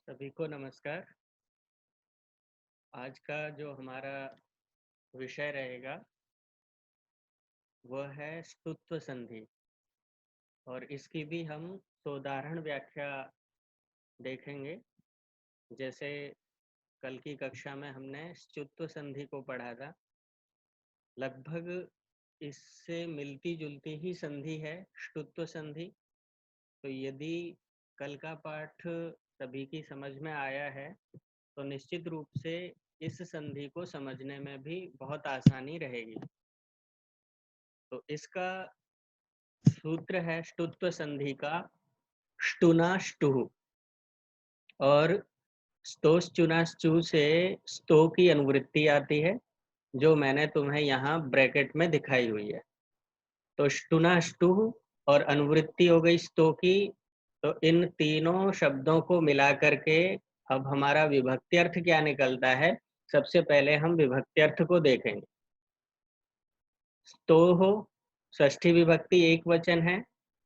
सभी को नमस्कार। आज का जो हमारा विषय रहेगा वह है स्तुत्व संधि और इसकी भी हम सोदाहरण व्याख्या देखेंगे। जैसे कल की कक्षा में हमने स्तुत्व संधि को पढ़ा था। लगभग इससे मिलती-जुलती ही संधि है स्तुत्व संधि। तो यदि कल का पाठ सभी की समझ में आया है तो निश्चित रूप से इस संधि को समझने में भी बहुत आसानी रहेगी। तो इसका सूत्र है ष्टुत्व संधि का ष्टुना-ष्टुः और स्तोश्चुना-ष्चु से स्तो की अनुवृत्ति आती है, जो मैंने तुम्हें यहाँ ब्रैकेट में दिखाई हुई है। तो ष्टुना-ष्टुः और अनुवृत्ति हो गई स्तो की। तो इन तीनों शब्दों को मिला करके अब हमारा विभक्ति अर्थ क्या निकलता है, सबसे पहले हम विभक्ति अर्थ को देखेंगे। स्तोः षष्ठी विभक्ति एक वचन है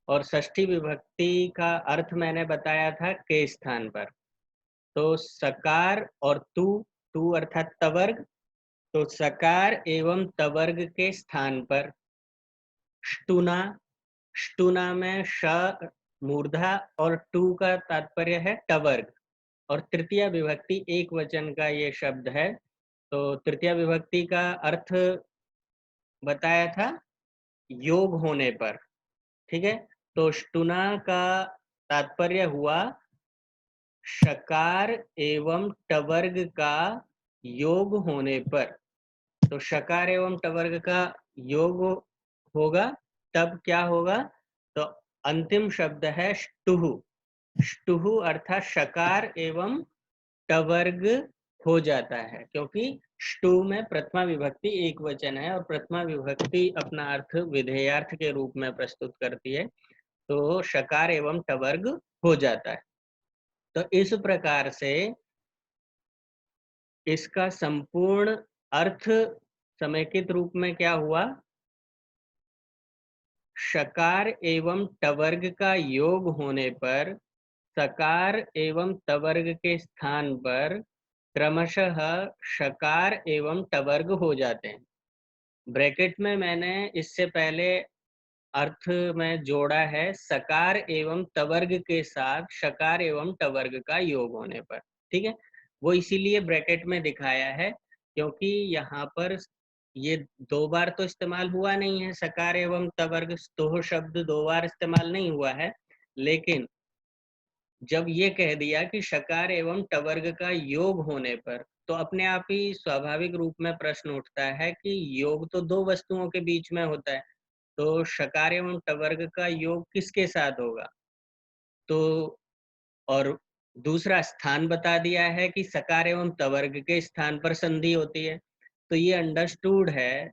और षष्ठी विभक्ति का अर्थ मैंने बताया था के स्थान पर। तो सकार और तू अर्थात तवर्ग, तो सकार एवं तवर्ग के स्थान पर ष्टुना, ष्टुना में श मूर्धा और टू का तात्पर्य है टवर्ग और तृतीया विभक्ति एक वचन का ये शब्द है। तो तृतीया विभक्ति का अर्थ बताया था योग होने पर, ठीक है। तो ष्टुना का तात्पर्य हुआ शकार एवं टवर्ग का योग होने पर। तो शकार एवं टवर्ग का योग होगा तब क्या होगा, तो अंतिम शब्द है ष्टुः। ष्टुः अर्थात शकार एवं टवर्ग हो जाता है, क्योंकि ष्टु में प्रथमा विभक्ति एक वचन है और प्रथमा विभक्ति अपना अर्थ विधेयार्थ के रूप में प्रस्तुत करती है। तो शकार एवं टवर्ग हो जाता है। तो इस प्रकार से इसका संपूर्ण अर्थ समेकित रूप में क्या हुआ, शकार एवं टवर्ग का योग होने पर सकार एवं टवर्ग के स्थान पर क्रमशः शकार एवं टवर्ग हो जाते हैं। ब्रैकेट में मैंने इससे पहले अर्थ में जोड़ा है सकार एवं टवर्ग के साथ शकार एवं टवर्ग का योग होने पर, ठीक है। वो इसीलिए ब्रैकेट में दिखाया है क्योंकि यहाँ पर ये दो बार तो इस्तेमाल हुआ नहीं है, सकार एवं टवर्ग स्तोह शब्द दो बार इस्तेमाल नहीं हुआ है। लेकिन जब ये कह दिया कि शकार एवं टवर्ग का योग होने पर, तो अपने आप ही स्वाभाविक रूप में प्रश्न उठता है कि योग तो दो वस्तुओं के बीच में होता है, तो शकार एवं टवर्ग का योग किसके साथ होगा। तो और दूसरा स्थान बता दिया है कि सकार एवं टवर्ग के स्थान पर संधि होती है। तो ये अंडरस्टूड है,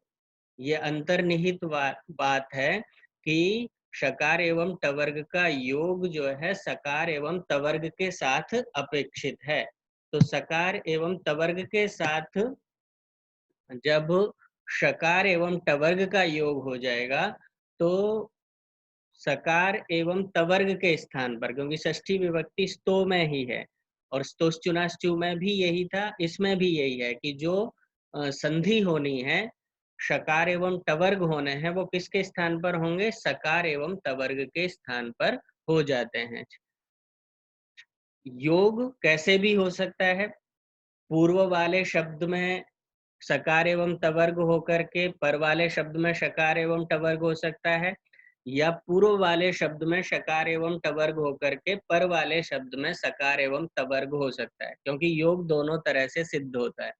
ये अंतर्निहित बात है कि शकार एवं टवर्ग का योग जो है सकार एवं टवर्ग के साथ अपेक्षित है। तो सकार एवं टवर्ग के साथ जब शकार एवं टवर्ग का योग हो जाएगा तो सकार एवं टवर्ग के स्थान पर, क्योंकि षष्ठी विभक्ति स्तो में ही है और स्तोश्चुनाश्चु में भी यही था, इसमें भी यही है कि जो संधि होनी है, शकार एवं टवर्ग होने हैं, वो किसके स्थान पर होंगे, सकार एवं टवर्ग के स्थान पर हो जाते हैं। योग कैसे भी हो सकता है, पूर्व वाले शब्द में सकार एवं टवर्ग होकर के पर वाले शब्द में शकार एवं टवर्ग हो सकता है, या पूर्व वाले शब्द में शकार एवं टवर्ग होकर के पर वाले शब्द में सकार एवं टवर्ग हो सकता है, क्योंकि योग दोनों तरह से सिद्ध होता है।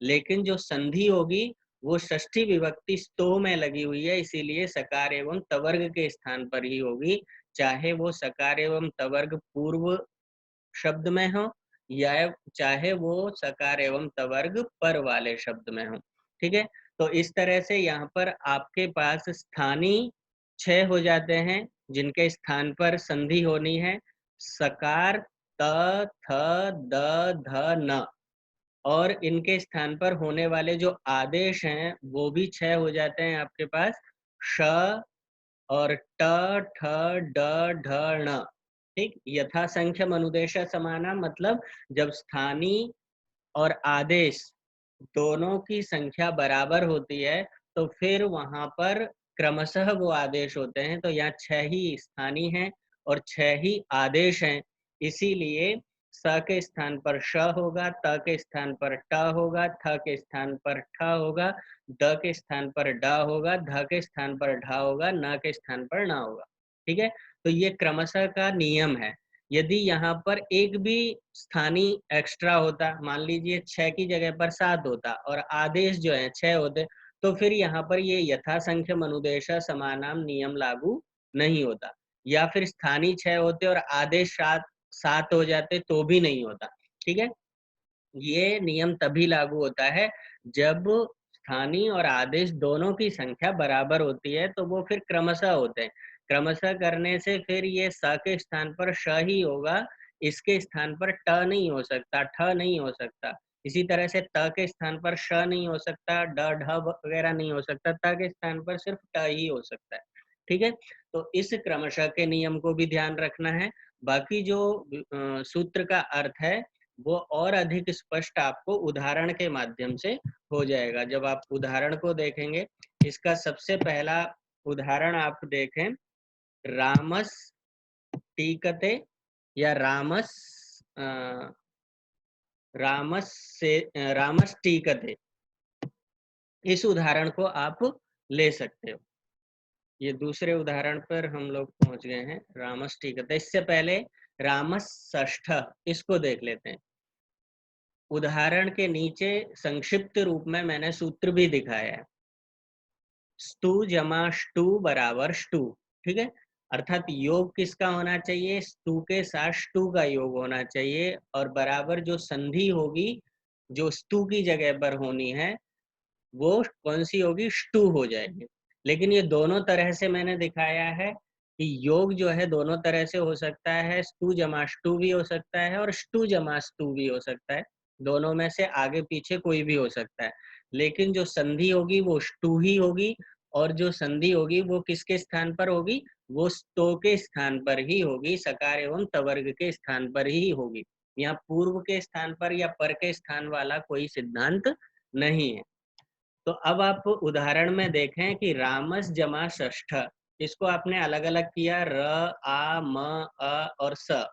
लेकिन जो संधि होगी वो षष्ठी विभक्ति स्तो में लगी हुई है, इसीलिए सकार एवं टवर्ग के स्थान पर ही होगी, चाहे वो सकार एवं टवर्ग पूर्व शब्द में हो या चाहे वो सकार एवं टवर्ग पर वाले शब्द में हो, ठीक है। तो इस तरह से यहाँ पर आपके पास स्थानीय 6 हो जाते हैं जिनके स्थान पर संधि होनी है, सकार त थ द ध न, और इनके स्थान पर होने वाले जो आदेश हैं वो भी 6 हो जाते हैं आपके पास, श और ट ठ ड ढ ण। ठीक, यथा संख्यम अनुदेश समाना मतलब जब स्थानीय और आदेश दोनों की संख्या बराबर होती है तो फिर वहां पर क्रमशः वो आदेश होते हैं। तो यहाँ 6 ही स्थानीय हैं और 6 ही आदेश हैं, इसीलिए स के स्थान पर श होगा, त के स्थान पर ट होगा, थ के स्थान पर ठ होगा, द के स्थान पर ड होगा, ध के स्थान पर ढ होगा, न के स्थान पर न होगा। ठीक है, तो ये क्रमशः का नियम है। यदि यहाँ पर एक भी स्थानीय एक्स्ट्रा होता, मान लीजिए 6 की जगह पर 7 होता और आदेश जो है 6 होते, तो फिर यहाँ पर ये यथासंख्य अनुदेश समानाम नियम लागू नहीं होता। या फिर स्थानीय 6 होते और आदेश 7 हो जाते तो भी नहीं होता। ठीक है, ये नियम तभी लागू होता है जब स्थानीय और आदेश दोनों की संख्या बराबर होती है, तो वो फिर क्रमशः होते हैं। क्रमशः करने से फिर ये स के स्थान पर श ही होगा, इसके स्थान पर ट नहीं हो सकता, ठ नहीं हो सकता। इसी तरह से त के स्थान पर श नहीं हो सकता, ड ढ वगैरह नहीं हो सकता, त के स्थान पर सिर्फ ट ही हो सकता है। ठीक है, तो इस क्रमशः के नियम को भी ध्यान रखना है। बाकी जो सूत्र का अर्थ है वो और अधिक स्पष्ट आपको उदाहरण के माध्यम से हो जाएगा। जब आप उदाहरण को देखेंगे, इसका सबसे पहला उदाहरण आप देखें, रामस टीकते या रामस टीकते, इस उदाहरण को आप ले सकते हो। ये दूसरे उदाहरण पर हम लोग पहुंच गए हैं, रामस टीकते। इससे पहले रामस षष्ठ, इसको देख लेते हैं। उदाहरण के नीचे संक्षिप्त रूप में मैंने सूत्र भी दिखाया है, स्तु जमा ष्टु बराबर ष्टु। ठीक है, अर्थात योग किसका होना चाहिए, स्तु के साथ ष्टु का योग होना चाहिए और बराबर जो संधि होगी जो स्तु की जगह पर होनी है वो कौन सी होगी, ष्टु हो जाएगी। लेकिन ये दोनों तरह से मैंने दिखाया है कि योग जो है दोनों तरह से हो सकता है, स्तु जमा ष्टु भी हो सकता है और ष्टु जमा स्तु भी हो सकता है। दोनों में से आगे पीछे कोई भी हो सकता है, लेकिन जो संधि होगी वो ष्टु ही होगी और जो संधि होगी वो किसके स्थान पर होगी, वो स्तो के स्थान पर ही होगी, सकार एवं तवर्ग के स्थान पर ही होगी। यहाँ पूर्व के स्थान पर या पर के स्थान वाला कोई सिद्धांत नहीं है। तो अब आप उदाहरण में देखें कि रामस जमा षष्ठ, इसको आपने अलग अलग किया, र आ म अ और स।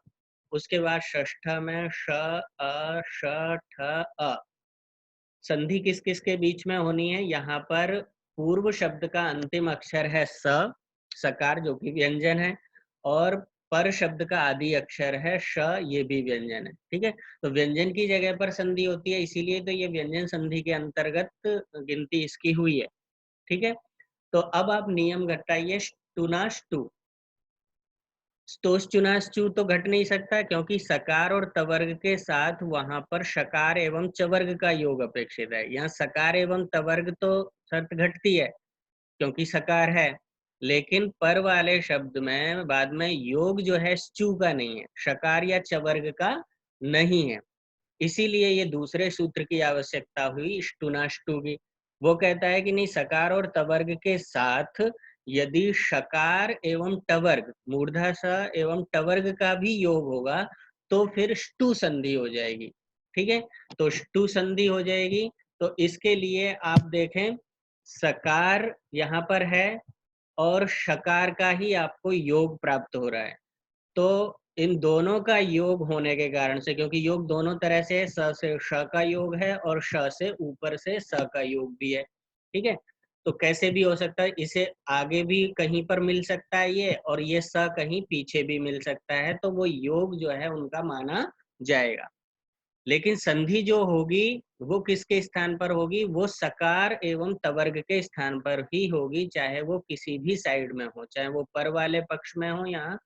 उसके बाद षष्ठ में श अ श ठ अ। संधि किस किस के बीच में होनी है, यहाँ पर पूर्व शब्द का अंतिम अक्षर है स, सकार जो कि व्यंजन है, और पर शब्द का आदि अक्षर है श, ये भी व्यंजन है। ठीक है, तो व्यंजन की जगह पर संधि होती है, इसीलिए तो ये व्यंजन संधि के अंतर्गत गिनती इसकी हुई है। ठीक है, तो अब आप नियम घटाइए, टू स्तोश्चुनाश्चू तो घट नहीं सकता क्योंकि सकार और तवर्ग के साथ वहां पर शकार एवं चवर्ग का योग अपेक्षित है। यहाँ सकार एवं तवर्ग तो शर्त घटती है क्योंकि सकार है, लेकिन पर वाले शब्द में बाद में योग जो है स्चू का नहीं है, शकार या चवर्ग का नहीं है। इसीलिए ये दूसरे सूत्र की आवश्यकता हुई स्टुनाष्टु की। वो कहता है कि नहीं, सकार और तवर्ग के साथ यदि शकार एवं टवर्ग, मूर्धा स एवं टवर्ग का भी योग होगा तो फिर ष्टु संधि हो जाएगी। ठीक है, तो ष्टु संधि हो जाएगी। तो इसके लिए आप देखें, सकार यहाँ पर है और शकार का ही आपको योग प्राप्त हो रहा है। तो इन दोनों का योग होने के कारण से, क्योंकि योग दोनों तरह से, स से श का योग है और श से ऊपर से स का योग भी है। ठीक है, तो कैसे भी हो सकता है, इसे आगे भी कहीं पर मिल सकता है ये, और ये स कहीं पीछे भी मिल सकता है, तो वो योग जो है उनका माना जाएगा। लेकिन संधि जो होगी वो किसके स्थान पर होगी, वो सकार एवं तवर्ग के स्थान पर ही होगी, चाहे वो किसी भी साइड में हो, चाहे वो पर वाले पक्ष में हो या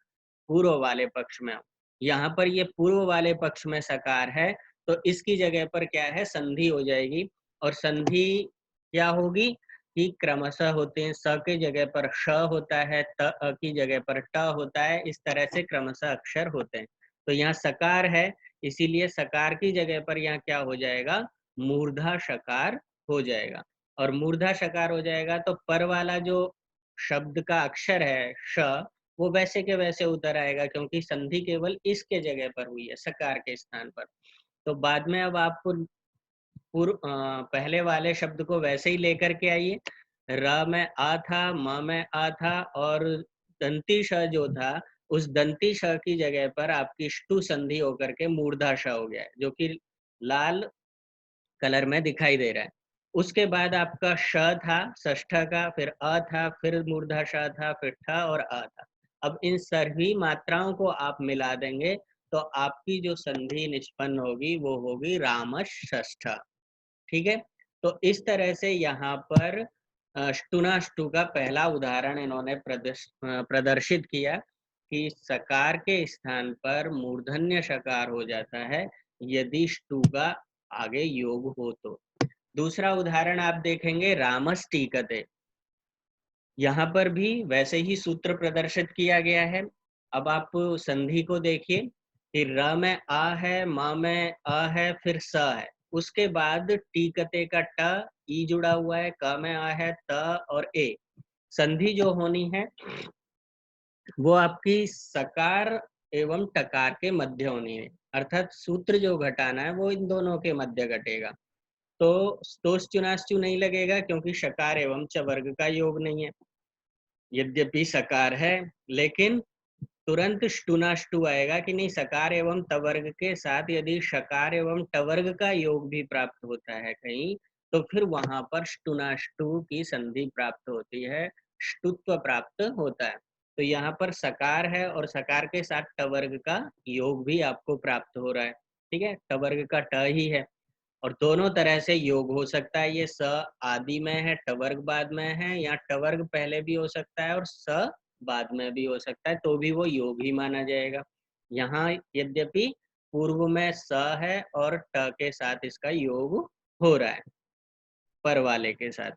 पूर्व वाले पक्ष में हो। यहाँ पर ये पूर्व वाले पक्ष में सकार है, तो इसकी जगह पर क्या है, संधि हो जाएगी। और संधि क्या होगी कि क्रमशः होते हैं, स के जगह पर श होता है, त की जगह पर ट होता है, इस तरह से क्रमशः अक्षर होते हैं। तो यहाँ सकार है, इसीलिए सकार की जगह पर यहाँ क्या हो जाएगा, मूर्धा शकार हो जाएगा। और मूर्धा शकार हो जाएगा तो पर वाला जो शब्द का अक्षर है श, वो वैसे के वैसे उतर आएगा, क्योंकि संधि केवल इसके जगह पर हुई है, सकार के स्थान पर। तो बाद में अब आप पहले वाले शब्द को वैसे ही लेकर के आइए। र में आ था, म में आ था, और दंती श जो था, उस दंती श की जगह पर आपकी ष्टु संधि होकर के मूर्धा श हो गया है, जो कि लाल कलर में दिखाई दे रहा है। उसके बाद आपका श था षष्ठ का, फिर अ था, फिर मूर्धा श था, फिर ठ और अ था। अब इन सभी मात्राओं को आप मिला देंगे तो आपकी जो संधि निष्पन्न होगी वो होगी रामषष्ठ। ठीक है। तो इस तरह से यहाँ पर ष्टुनाष्टु का पहला उदाहरण इन्होंने प्रदर्शित किया कि सकार के स्थान पर मूर्धन्य शकार हो जाता है यदि ष्टु का आगे योग हो तो। दूसरा उदाहरण आप देखेंगे रामस्टीकते। यहाँ पर भी वैसे ही सूत्र प्रदर्शित किया गया है। अब आप संधि को देखिए कि र में आ है, म में अ है, फिर स है। उसके बाद टीकते का ट, ई जुड़ा हुआ है, क में आ है, त और ए। संधि जो होनी है वो आपकी सकार एवं टकार के मध्य होनी है, अर्थात सूत्र जो घटाना है वो इन दोनों के मध्य घटेगा। तो स्तोष चुनाश्चु नहीं लगेगा, क्योंकि शकार एवं च वर्ग का योग नहीं है। यद्यपि सकार है, लेकिन तुरंत ष्टुनाष्टु आएगा कि नहीं। सकार एवं तवर्ग के साथ यदि शकार एवं टवर्ग का योग भी प्राप्त होता है कहीं, तो फिर वहां पर ष्टुनाष्टु की संधि प्राप्त होती है, ष्टुत्व प्राप्त होता है। तो यहाँ पर सकार है और सकार के साथ टवर्ग का योग भी आपको प्राप्त हो रहा है। ठीक है, टवर्ग का ट ही है, और दोनों तरह से योग हो सकता है। ये स आदि में है, टवर्ग बाद में है, या टवर्ग पहले भी हो सकता है और स बाद में भी हो सकता है, तो भी वो योग ही माना जाएगा। यहाँ यद्यपि पूर्व में स है और ट के साथ इसका योग हो रहा है, पर वाले के साथ।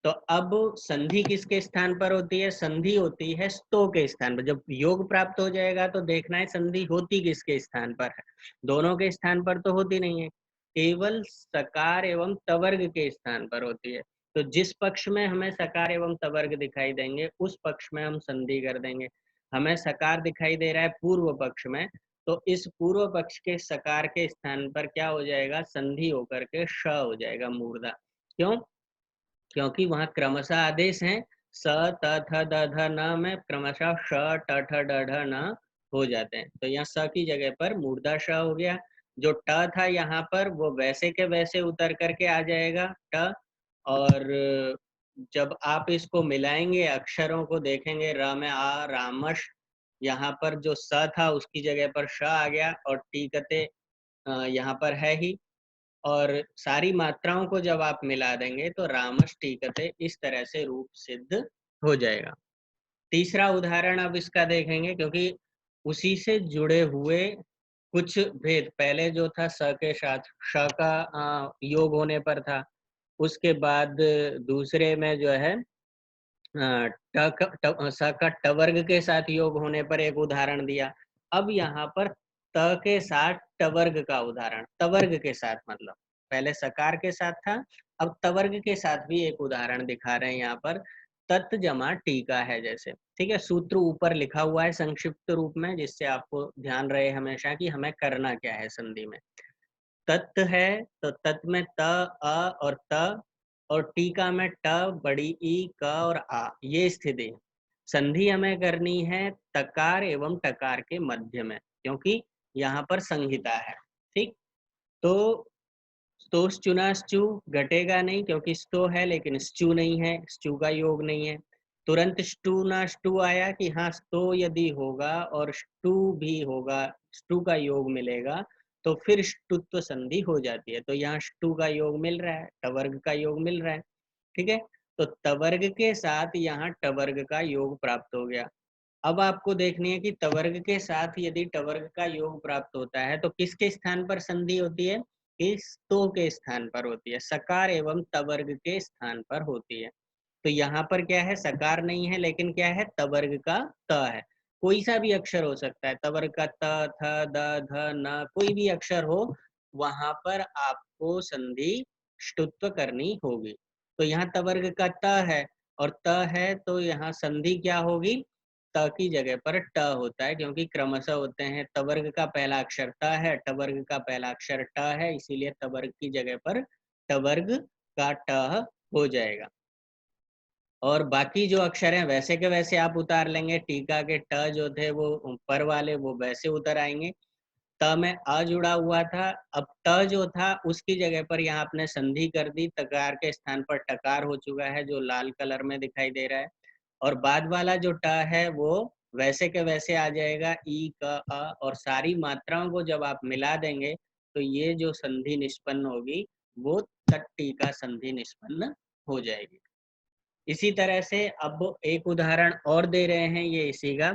तो अब संधि किसके स्थान पर होती है? संधि होती है स्तो के स्थान पर। जब योग प्राप्त हो जाएगा तो देखना है संधि होती किसके स्थान पर है। दोनों के स्थान पर तो होती नहीं है, केवल सकार एवं तवर्ग के स्थान पर होती है। तो जिस पक्ष में हमें सकार एवं तवर्ग दिखाई देंगे उस पक्ष में हम संधि कर देंगे। हमें सकार दिखाई दे रहा है पूर्व पक्ष में, तो इस पूर्व पक्ष के सकार के स्थान पर क्या हो जाएगा? संधि होकर के श हो जाएगा, मूर्धा। क्यों? क्योंकि वहाँ क्रमशः आदेश हैं, स त थ द ध न में क्रमशः श ट ठ ड ढ न हो जाते हैं। तो यहाँ स की जगह पर मूर्धा श हो गया। जो ट था यहाँ पर वो वैसे के वैसे उतर करके आ जाएगा ट। और जब आप इसको मिलाएंगे, अक्षरों को देखेंगे, र में आ, रामश, यहाँ पर जो स था उसकी जगह पर श आ गया, और टीकते यहाँ पर है ही। और सारी मात्राओं को जब आप मिला देंगे तो रामष्टीकते इस तरह से रूप सिद्ध हो जाएगा। तीसरा उदाहरण अब इसका देखेंगे, क्योंकि उसी से जुड़े हुए कुछ भेद, पहले जो था स के साथ श का योग होने पर था, उसके बाद दूसरे में जो है स का टवर्ग के साथ योग होने पर एक उदाहरण दिया। अब यहाँ पर त के साथ टवर्ग का उदाहरण, तवर्ग के साथ मतलब पहले सकार के साथ था, अब तवर्ग के साथ भी एक उदाहरण दिखा रहे हैं यहाँ पर। तत् जमा टीका है जैसे। ठीक है, सूत्र ऊपर लिखा हुआ है संक्षिप्त रूप में, जिससे आपको ध्यान रहे हमेशा कि हमें करना क्या है संधि में। तत् है तो तत् में त, अ और त, और टीका में ट, बड़ी ई, क और आ, ये स्थिति है। संधि हमें करनी है तकार एवं टकार के मध्य में, क्योंकि यहाँ पर संहिता है। ठीक, तो स्तोष चुनाश्चु घटेगा नहीं, क्योंकि स्तो है लेकिन स्चु नहीं है, स्चु का योग नहीं है। तुरंत स्टू ना स्टू आया कि हाँ स्तो यदि होगा और स्टू भी होगा, स्टू का योग मिलेगा, तो फिर ष्टुत्व संधि हो जाती है। तो यहाँ स्टू का योग मिल रहा है, टवर्ग का योग मिल रहा है। ठीक है, तो तवर्ग के साथ यहाँ टवर्ग का योग प्राप्त हो गया। अब आपको देखनी है कि तवर्ग के साथ यदि टवर्ग का योग प्राप्त होता है तो किसके स्थान पर संधि होती है? इस तो के स्थान पर होती है, सकार एवं तवर्ग के स्थान पर होती है। तो यहाँ पर क्या है? सकार नहीं है, लेकिन क्या है? तवर्ग का त है। कोई सा भी अक्षर हो सकता है, तवर्ग का त, थ, द, ध, न, कोई भी अक्षर हो, वहां पर आपको संधि ष्टुत्व करनी होगी। तो यहाँ तवर्ग का त है, और त है तो यहाँ संधि क्या होगी? त की जगह पर ट होता है, क्योंकि क्रमशः होते हैं। तवर्ग का पहला अक्षर त है, टवर्ग का पहला अक्षर ट है, इसीलिए तवर्ग की जगह पर टवर्ग का ट हो जाएगा। और बाकी जो अक्षर हैं वैसे के वैसे आप उतार लेंगे। टीका के ट जो थे वो पर वाले वो वैसे उतर आएंगे। त में अ जुड़ा हुआ था, अब त जो था उसकी जगह पर यहाँ आपने संधि कर दी, तकार के स्थान पर टकार हो चुका है, जो लाल कलर में दिखाई दे रहा है। और बाद वाला जो ट है वो वैसे के वैसे आ जाएगा, ई क अ, और सारी मात्राओं को जब आप मिला देंगे तो ये जो संधि निष्पन्न होगी वो तट्टी का संधि निष्पन्न हो जाएगी। इसी तरह से अब एक उदाहरण और दे रहे हैं ये इसी का,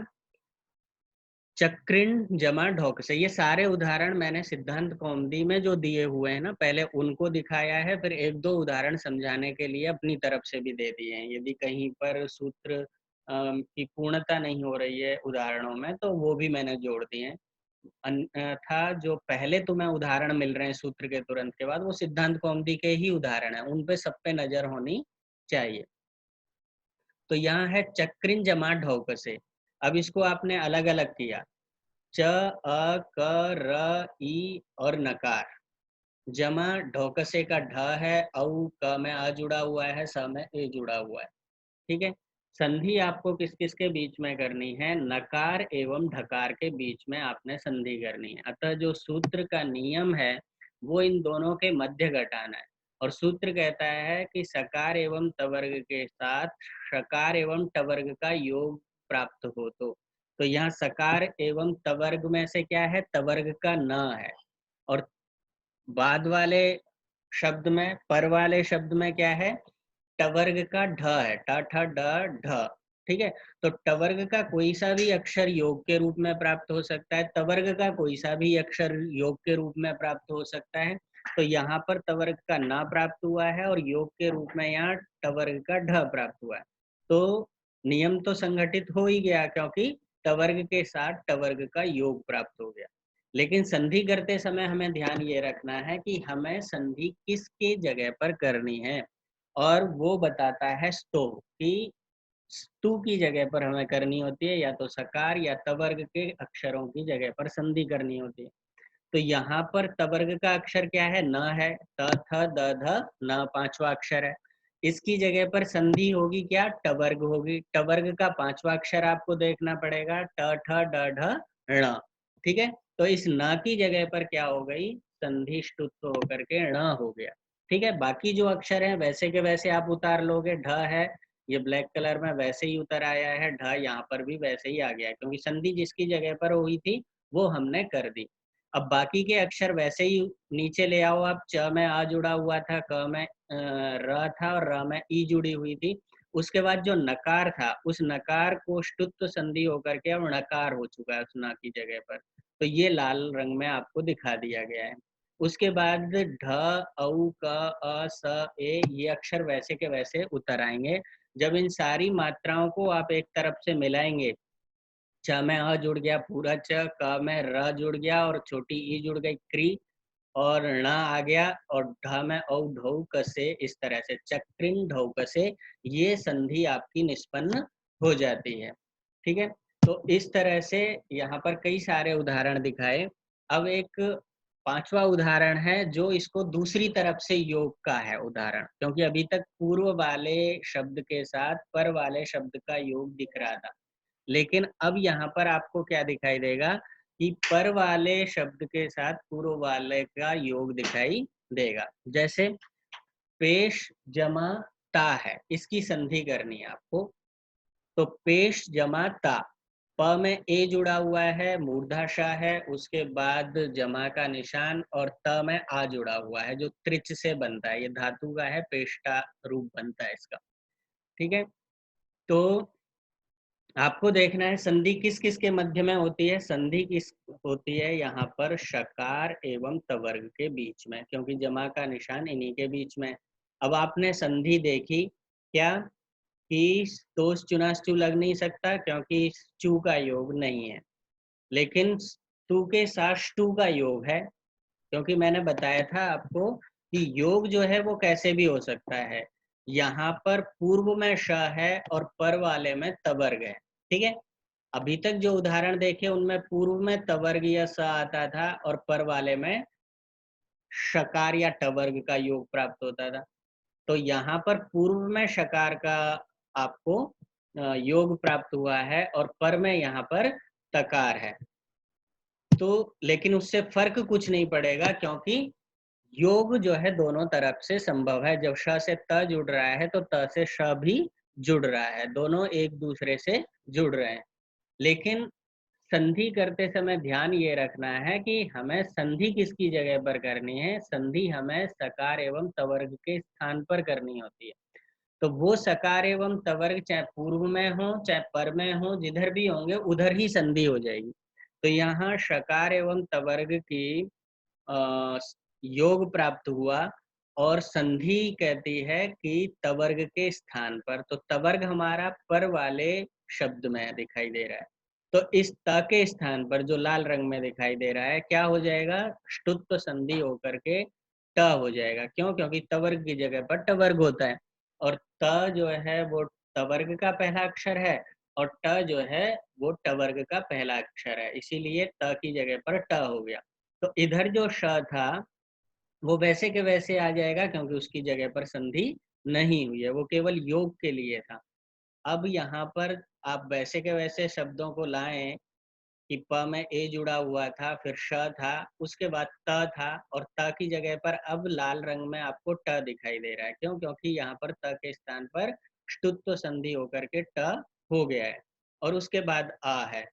चक्रिन जमा ढोक से। ये सारे उदाहरण मैंने सिद्धांत कौमुदी में जो दिए हुए हैं ना, पहले उनको दिखाया है, फिर एक दो उदाहरण समझाने के लिए अपनी तरफ से भी दे दिए हैं। यदि कहीं पर सूत्र की पूर्णता नहीं हो रही है उदाहरणों में तो वो भी मैंने जोड़ दिए हैं। अन्यथा जो पहले तुम्हें उदाहरण मिल रहे हैं सूत्र के तुरंत के बाद, वो सिद्धांत कौमुदी के ही उदाहरण है, उन पे सब पे नजर होनी चाहिए। तो यहाँ है चक्रिन जमा ढौक से। अब इसको आपने अलग अलग किया, च अ क र ई और नकार, जमा ढोकसे का ढ है, औ क में अ जुड़ा हुआ है, स में ए जुड़ा हुआ है। ठीक है। संधि आपको किस किस के बीच में करनी है? नकार एवं ढकार के बीच में आपने संधि करनी है। अतः जो सूत्र का नियम है वो इन दोनों के मध्य घटाना है। और सूत्र कहता है कि सकार एवं तवर्ग के साथ षकार एवं टवर्ग का योग प्राप्त हो। तो यहाँ सकार एवं तवर्ग में से क्या है? तवर्ग का न है। और बाद वाले शब्द में, पर वाले शब्द में क्या है? टवर्ग का ढ है, ट ठ ड ढ। ठीक है। तो टवर्ग का कोई सा भी अक्षर योग के रूप में प्राप्त हो सकता है, तवर्ग का कोई सा भी अक्षर योग के रूप में प्राप्त हो सकता है। तो यहाँ पर तवर्ग का ना प्राप्त हुआ है और योग के रूप में यहाँ टवर्ग का ढ प्राप्त हुआ है। तो नियम तो संगठित हो ही गया, क्योंकि टवर्ग के साथ टवर्ग का योग प्राप्त हो गया। लेकिन संधि करते समय हमें ध्यान ये रखना है कि हमें संधि किसके जगह पर करनी है, और वो बताता है स्तो, कि स्तु की जगह पर हमें करनी होती है, या तो सकार या तवर्ग के अक्षरों की जगह पर संधि करनी होती है। तो यहाँ पर तवर्ग का अक्षर क्या है? न है, त थ द ध न पांचवा अक्षर है। इसकी जगह पर संधि होगी क्या? टवर्ग होगी। टवर्ग का पांचवा अक्षर आपको देखना पड़ेगा, ट ठ ड ढ ण। ठीक है। तो इस न की जगह पर क्या हो गई? संधि ष्टुत्व होकर के ण हो गया। ठीक है। बाकी जो अक्षर हैं वैसे के वैसे आप उतार लोगे। ढ है, ये ब्लैक कलर में वैसे ही उतर आया है, ढ यहाँ पर भी वैसे ही आ गया, क्योंकि संधि जिसकी जगह पर हुई थी वो हमने कर दी। अब बाकी के अक्षर वैसे ही नीचे ले आओ आप। च में आ जुड़ा हुआ था, क में र था और र में ई जुड़ी हुई थी। उसके बाद जो नकार था, उस नकार को ष्टुत्व संधि होकर के अब णकार हो चुका है उस न की जगह पर। तो ये लाल रंग में आपको दिखा दिया गया है। उसके बाद ढ औ क अ स ए, ये अक्षर वैसे के वैसे उतर आएंगे। जब इन सारी मात्राओं को आप एक तरफ से मिलाएंगे, च में अ जुड़ गया पूरा च, क में र जुड़ गया और छोटी ई जुड़ गई क्री, और ण आ गया, और ढ में औ ढौ कसे, इस तरह से चक्रिन ढौ कसे ये संधि आपकी निष्पन्न हो जाती है। ठीक है। तो इस तरह से यहाँ पर कई सारे उदाहरण दिखाए। अब एक पांचवा उदाहरण है जो इसको दूसरी तरफ से योग का है उदाहरण, क्योंकि अभी तक पूर्व वाले शब्द के साथ पर वाले शब्द का योग दिख रहा था। लेकिन अब यहाँ पर आपको क्या दिखाई देगा कि पर वाले शब्द के साथ पूर्व वाले का योग दिखाई देगा। जैसे पेश जमा ता है, इसकी संधि करनी है आपको। तो पेश जमा ता, प में ए जुड़ा हुआ है, मूर्धाशा है, उसके बाद जमा का निशान, और त में आ जुड़ा हुआ है जो त्रिच से बनता है, ये धातु का है, पेष्टा रूप बनता है इसका। ठीक है। तो आपको देखना है संधि किस किस के मध्य में होती है। संधि किस होती है? यहाँ पर शकार एवं तवर्ग के बीच में, क्योंकि जमा का निशान इन्हीं के बीच में। अब आपने संधि देखी क्या कि तोस चुनास्चू लग नहीं सकता, क्योंकि चू का योग नहीं है। लेकिन तू के साथ टू का योग है, क्योंकि मैंने बताया था आपको कि योग जो है वो कैसे भी हो सकता है। यहाँ पर पूर्व में श है और पर वाले में तवर्ग है। ठीक है। अभी तक जो उदाहरण देखे उनमें पूर्व में तवर्ग या स आता था और पर वाले में शकार या टवर्ग का योग प्राप्त होता था। तो यहाँ पर पूर्व में शकार का आपको योग प्राप्त हुआ है और पर में यहाँ पर तकार है। तो लेकिन उससे फर्क कुछ नहीं पड़ेगा, क्योंकि योग जो है दोनों तरफ से संभव है। जब श से त जुड़ रहा है तो त से श भी जुड़ रहा है, दोनों एक दूसरे से जुड़ रहे हैं। लेकिन संधि करते समय ध्यान ये रखना है कि हमें संधि किसकी जगह पर करनी है। संधि हमें सकार एवं तवर्ग के स्थान पर करनी होती है। तो वो सकार एवं तवर्ग चाहे पूर्व में हो चाहे पर में हो, जिधर भी होंगे उधर ही संधि हो जाएगी। तो यहाँ शकार एवं तवर्ग की योग प्राप्त हुआ और संधि कहती है कि तवर्ग के स्थान पर। तो तवर्ग हमारा पर वाले शब्द में दिखाई दे रहा है, तो इस त के स्थान पर जो लाल रंग में दिखाई दे रहा है क्या हो जाएगा, ष्टुत्व संधि होकर के ट हो जाएगा। क्यों? क्योंकि तवर्ग की जगह पर टवर्ग होता है और त जो है वो तवर्ग का पहला अक्षर है और ट जो है वो टवर्ग का पहला अक्षर है, इसीलिए त की जगह पर ट हो गया। तो इधर जो श था वो वैसे के वैसे आ जाएगा, क्योंकि उसकी जगह पर संधि नहीं हुई है, वो केवल योग के लिए था। अब यहाँ पर आप वैसे के वैसे शब्दों को लाएं कि प में ए जुड़ा हुआ था, फिर श था, उसके बाद त था और त की जगह पर अब लाल रंग में आपको ट दिखाई दे रहा है। क्यों? क्योंकि यहाँ पर त के स्थान पर ष्टुत्व संधि होकर के ट हो गया है और उसके बाद आ है।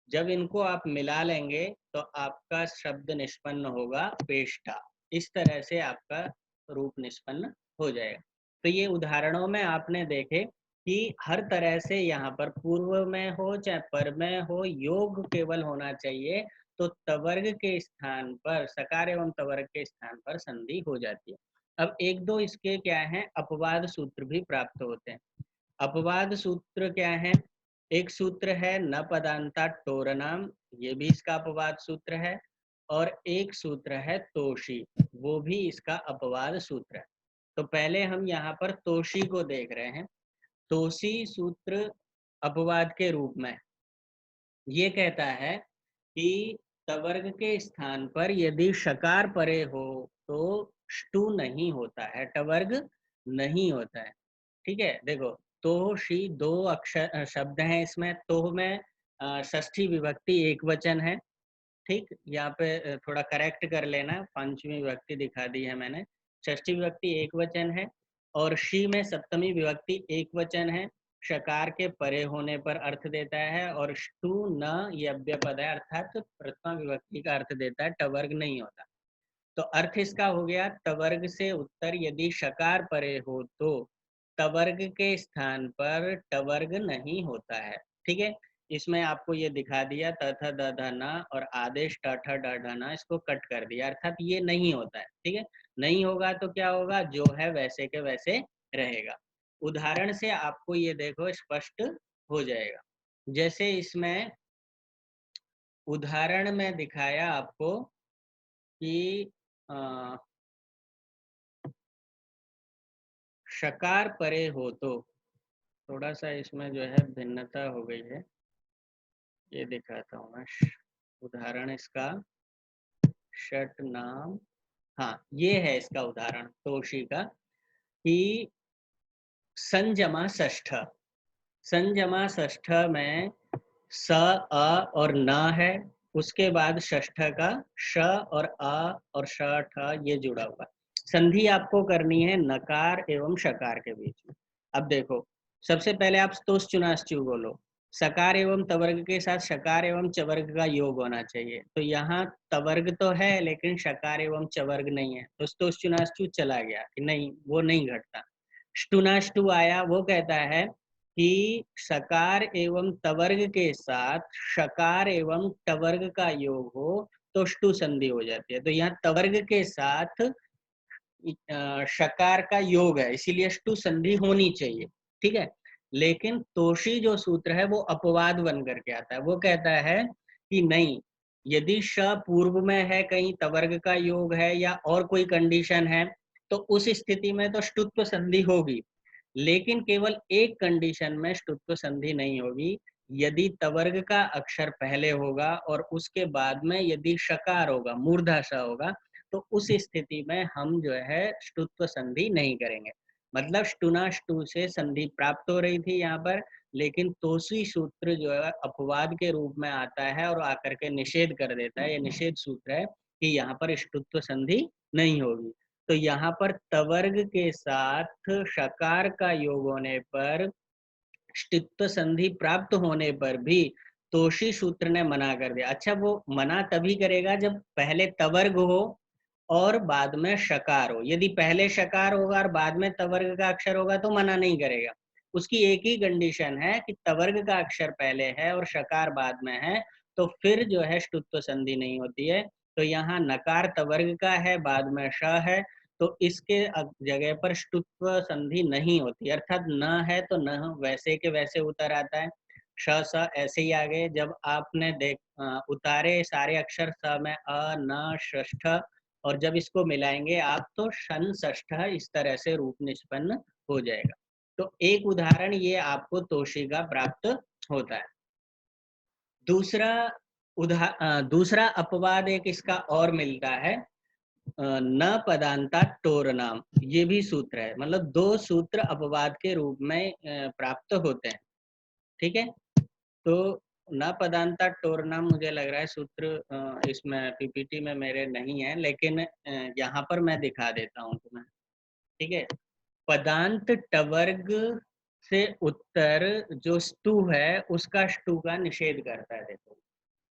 जब इनको आप मिला लेंगे तो आपका शब्द निष्पन्न होगा पेष्टा। इस तरह से आपका रूप निष्पन्न हो जाएगा। तो ये उदाहरणों में आपने देखे कि हर तरह से यहाँ पर पूर्व में हो चाहे पर में हो, योग केवल होना चाहिए। तो तवर्ग के स्थान पर, सकार एवं तवर्ग के स्थान पर संधि हो जाती है। अब एक दो इसके क्या है, अपवाद सूत्र भी प्राप्त होते हैं। अपवाद सूत्र क्या है? एक सूत्र है न पदांता टोरनाम, ये भी इसका अपवाद सूत्र है, और एक सूत्र है तोषी, वो भी इसका अपवाद सूत्र है। तो पहले हम यहाँ पर तोषी को देख रहे हैं। तोषी सूत्र अपवाद के रूप में ये कहता है कि तवर्ग के स्थान पर यदि शकार परे हो तो ष्टु नहीं होता है, टवर्ग नहीं होता है। ठीक है, देखो तो शी दो अक्षर शब्द हैं इसमें। तो में षष्ठी विभक्ति एक वचन है। ठीक, यहाँ पे थोड़ा करेक्ट कर लेना, पंचमी विभक्ति दिखा दी है मैंने। षष्ठी विभक्ति एक वचन है और शी में सप्तमी विभक्ति एक वचन है। शकार के परे होने पर अर्थ देता है और ष्टु न ये अव्ययपद है, अर्थात तो प्रथमा विभक्ति का अर्थ देता है, टवर्ग नहीं होता। तो अर्थ इसका हो गया, तवर्ग से उत्तर यदि शकार परे हो तो तवर्ग के स्थान पर टवर्ग नहीं होता है। ठीक है, इसमें आपको ये दिखा दिया तथ दधना और आदेश टठ डढ़ना, इसको कट कर दिया, अर्थात ये नहीं होता है। ठीक है, नहीं होगा तो क्या होगा, जो है वैसे के वैसे रहेगा। उदाहरण से आपको ये देखो स्पष्ट हो जाएगा। जैसे इसमें उदाहरण में दिखाया आपको कि शकार परे हो तो, थोड़ा सा इसमें जो है भिन्नता हो गई है, ये दिखाता हूँ मैं। उदाहरण इसका षट नाम, हाँ ये है इसका उदाहरण तोषी का, कि संजमा षष्ठ। संजमा षष्ठ में स अ और न है, उसके बाद षष्ठ का श और अ और श ठ ये जुड़ा हुआ है। संधि आपको करनी है नकार एवं शकार के बीच में। अब देखो, सबसे पहले आप स्तोष चुनाश्चु बोलो। सकार एवं तवर्ग के साथ शकार एवं चवर्ग का योग होना चाहिए। तो यहाँ तवर्ग तो है लेकिन शकार एवं चवर्ग नहीं है, तो स्तोष चुनाश्चु चला गया कि नहीं, वो नहीं घटता। ष्टुनाष्टु आया, वो कहता है कि सकार एवं तवर्ग के साथ शकार एवं टवर्ग का योग हो तो ष्टु संधि हो जाती है। तो यहाँ तवर्ग के साथ शकार का योग है, इसीलिए ष्टु संधि होनी चाहिए। ठीक है, लेकिन तोषी जो सूत्र है वो अपवाद बन करके आता है। वो कहता है कि नहीं, यदि श पूर्व में है, कहीं तवर्ग का योग है या और कोई कंडीशन है, तो उस स्थिति में तो ष्टुत्व संधि होगी, लेकिन केवल एक कंडीशन में ष्टुत्व संधि नहीं होगी। यदि तवर्ग का अक्षर पहले होगा और उसके बाद में यदि शकार होगा, मूर्धा श होगा, तो उस स्थिति में हम जो है ष्टुत्व संधि नहीं करेंगे। मतलब ष्टुनाष्टु से संधि प्राप्त हो रही थी यहाँ पर, लेकिन तोषी सूत्र जो है अपवाद के रूप में आता है और आकर के निषेध कर देता है। ये निषेध सूत्र है कि यहाँ पर ष्टुत्व संधि नहीं होगी। तो यहाँ पर तवर्ग के साथ शकार का योग होने पर, ष्टित्व संधि प्राप्त होने पर भी तोषी सूत्र ने मना कर दिया। अच्छा, वो मना तभी करेगा जब पहले तवर्ग हो और बाद में शकार हो। यदि पहले शकार होगा और बाद में तवर्ग का अक्षर होगा तो मना नहीं करेगा। उसकी एक ही कंडीशन है कि तवर्ग का अक्षर पहले है और शकार बाद में है, तो फिर जो है ष्टुत्व संधि नहीं होती है। तो यहाँ नकार तवर्ग का है, बाद में श है, तो इसके जगह पर ष्टुत्व संधि नहीं होती, अर्थात न है तो न वैसे के वैसे उतर आता है। श स ऐसे ही आ गए। जब आपने उतारे सारे अक्षर स में अ न षष्ठ, और जब इसको मिलाएंगे आप तो शन षष्ठ इस तरह से रूप निष्पन्न हो जाएगा। तो एक उदाहरण ये आपको तोषी का प्राप्त होता है। दूसरा अपवाद एक इसका और मिलता है, न पदांता टोर नाम। ये भी सूत्र है, मतलब दो सूत्र अपवाद के रूप में प्राप्त होते हैं। ठीक है, तो न पदांता टोर नाम मुझे लग रहा है सूत्र इसमें पीपीटी में मेरे नहीं है, लेकिन यहाँ पर मैं दिखा देता हूँ तुम्हें। ठीक है, पदांत टवर्ग से उत्तर जो स्तु है उसका ष्टु का निषेध करता है। देखो,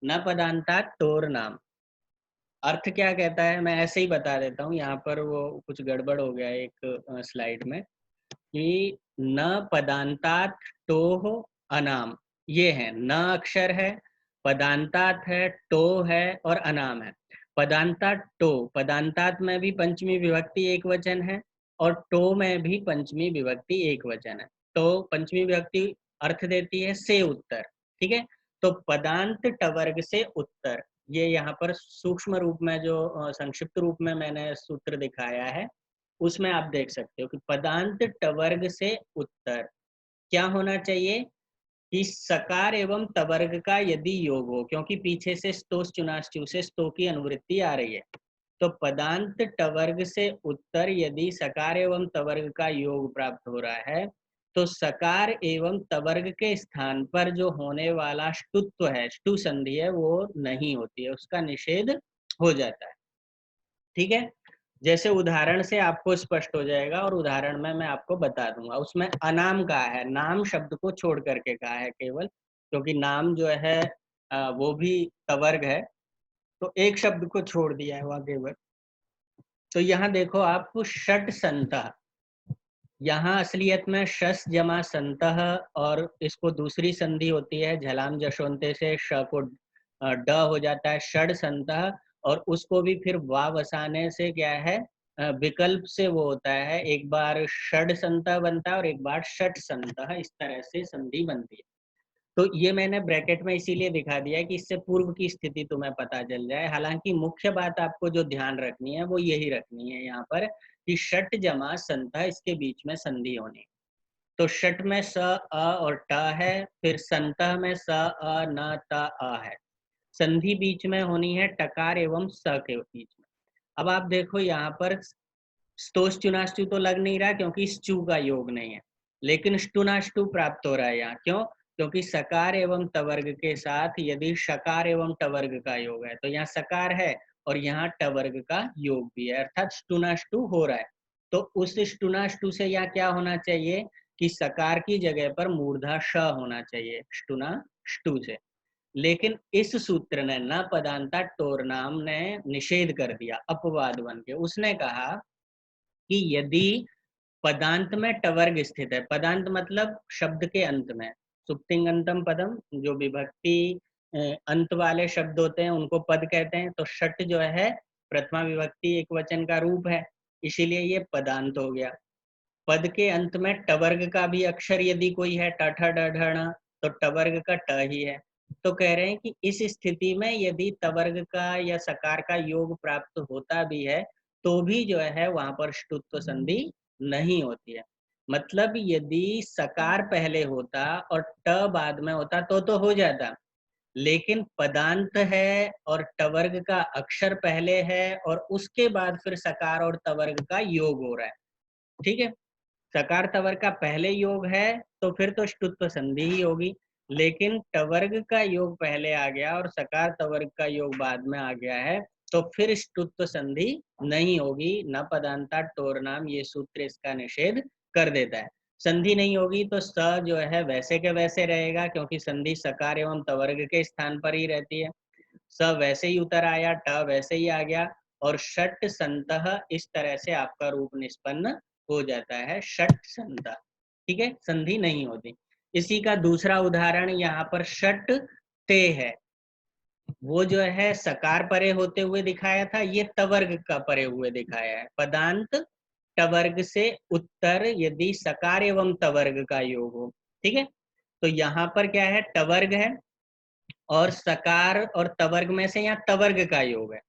न पदांता टोर नाम अर्थ क्या कहता है, मैं ऐसे ही बता देता हूँ। यहाँ पर वो कुछ गड़बड़ हो गया एक स्लाइड में, कि न पदांतात टोह अनाम। ये है, न अक्षर है, पदांतात है, टो है और अनाम है। पदांतात टो, पदांतात में भी पंचमी विभक्ति एक वचन है और टो में भी पंचमी विभक्ति एक वचन है। तो पंचमी विभक्ति अर्थ देती है से उत्तर। ठीक है, तो पदांत टवर्ग से उत्तर, ये यहाँ पर सूक्ष्म रूप में जो संक्षिप्त रूप में मैंने सूत्र दिखाया है उसमें आप देख सकते हो कि पदांत टवर्ग से उत्तर क्या होना चाहिए, कि सकार एवं तवर्ग का यदि योग हो, क्योंकि पीछे से स्तोष चुनाश्चु से स्तो की अनुवृत्ति आ रही है। तो पदांत टवर्ग से उत्तर यदि सकार एवं तवर्ग का योग प्राप्त हो रहा है, तो सकार एवं तवर्ग के स्थान पर जो होने वाला ष्टुत्व है, ष्टु संधि है, वो नहीं होती है, उसका निषेध हो जाता है। ठीक है, जैसे उदाहरण से आपको स्पष्ट हो जाएगा, और उदाहरण में मैं आपको बता दूंगा। उसमें अनाम कहा है, नाम शब्द को छोड़ करके कहा है केवल, क्योंकि नाम जो है वो भी तवर्ग है, तो एक शब्द को छोड़ दिया है वहां केवल। तो यहाँ देखो आप, षट संतः, यहाँ असलियत में शस जमा संतः, और इसको दूसरी संधि होती है झलाम जशोंते से, श को ड हो जाता है षड संतः, और उसको भी फिर वा वसाने से क्या है, विकल्प से वो होता है, एक बार षड संतः बनता है और एक बार षट संतः, इस तरह से संधि बनती है। तो ये मैंने ब्रैकेट में इसीलिए दिखा दिया है कि इससे पूर्व की स्थिति तुम्हें पता चल जाए। हालांकि मुख्य बात आपको जो ध्यान रखनी है वो यही रखनी है यहाँ पर, कि षट जमा संतः, इसके बीच में संधि होनी। तो षट में स अ और ट है, फिर संतः में स अ न त अ है। संधि बीच में होनी है टकार एवं स के बीच में। अब आप देखो यहाँ पर स्तोष चुनाष्टु तो लग नहीं रहा क्योंकि इस चू का योग नहीं है, लेकिन ष्टुनाष्टु प्राप्त हो रहा है यहाँ। क्यों? क्योंकि सकार एवं तवर्ग के साथ यदि शकार एवं टवर्ग का योग है, तो यहाँ सकार है और यहाँ टवर्ग का योग भी है, अर्थात ष्टुनाष्टु हो रहा है। तो उस ष्टुनाष्टु से यहाँ क्या होना चाहिए, कि सकार की जगह पर मूर्धा श होना चाहिए ष्टुनाष्टु से। लेकिन इस सूत्र ने, न पदांता टोरनाम ने निषेध कर दिया अपवाद बन के। उसने कहा कि यदि पदांत में टवर्ग स्थित है, पदांत मतलब शब्द के अंत में, सुप्तिंगंतम पदम, जो विभक्ति अंत वाले शब्द होते हैं उनको पद कहते हैं। तो षट जो है प्रथमा विभक्ति एक वचन का रूप है, इसीलिए ये पदांत हो गया। पद के अंत में टवर्ग का भी अक्षर यदि कोई है, ट ठ ड ढ ण, तो टवर्ग का ट ही है। तो कह रहे हैं कि इस स्थिति में यदि तवर्ग का या सकार का योग प्राप्त होता भी है, तो भी जो है वहां पर ष्टुत्व संधि नहीं होती है। मतलब यदि सकार पहले होता और ट बाद में होता तो हो जाता, लेकिन पदांत है और टवर्ग का अक्षर पहले है और उसके बाद फिर सकार और तवर्ग का योग हो रहा है। ठीक है, सकार तवर्ग का पहले योग है तो फिर तो ष्टुत्व संधि ही होगी, लेकिन टवर्ग का योग पहले आ गया और सकार तवर्ग का योग बाद में आ गया है, तो फिर ष्टुत्व संधि नहीं होगी। न पदांता टोर नाम, ये सूत्र इसका निषेध कर देता है। संधि नहीं होगी तो स जो है वैसे के वैसे रहेगा, क्योंकि संधि सकार एवं तवर्ग के स्थान पर ही रहती है। स वैसे ही उतर आया, ट वैसे ही आ गया, और षट संतः इस तरह से आपका रूप निष्पन्न हो जाता है, षट संतः। ठीक है, संधि नहीं होती। इसी का दूसरा उदाहरण यहाँ पर षट ते है। वो जो है सकार परे होते हुए दिखाया था, ये तवर्ग का परे हुए दिखाया है। पदांत टवर्ग से उत्तर यदि सकार एवं तवर्ग का योग हो। ठीक है, तो यहाँ पर क्या है, टवर्ग है और सकार और तवर्ग में से यहाँ तवर्ग का योग है।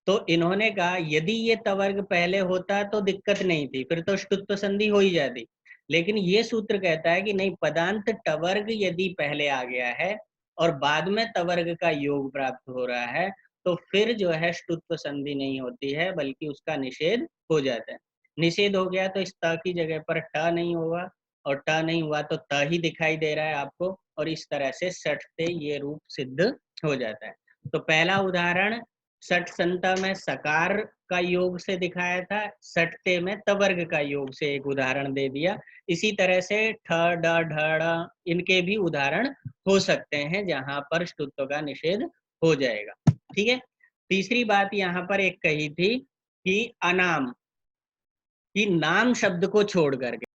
तो इन्होंने कहा यदि ये तवर्ग पहले होता तो दिक्कत नहीं थी, फिर तो ष्टुत्व संधि हो ही जाती। लेकिन ये सूत्र कहता है कि नहीं, पदांत टवर्ग यदि पहले आ गया है और बाद में तवर्ग का योग प्राप्त हो रहा है, तो फिर जो है ष्टुत्व संधि नहीं होती है, बल्कि उसका निषेध हो जाता है। निषेध हो गया तो इस त की जगह पर ट नहीं होगा, और ट नहीं हुआ तो त ही दिखाई दे रहा है आपको, और इस तरह से षट से ये रूप सिद्ध हो जाता है। तो पहला उदाहरण षट संता में सकार का योग से दिखाया था, षटते में तवर्ग का योग से एक उदाहरण दे दिया। इसी तरह से ठ ड ढ ड़ इनके भी उदाहरण हो सकते हैं जहां पर ष्टुत्व का निषेध हो जाएगा। ठीक है, तीसरी बात यहाँ पर एक कही थी कि अनाम, कि नाम शब्द को छोड़ करके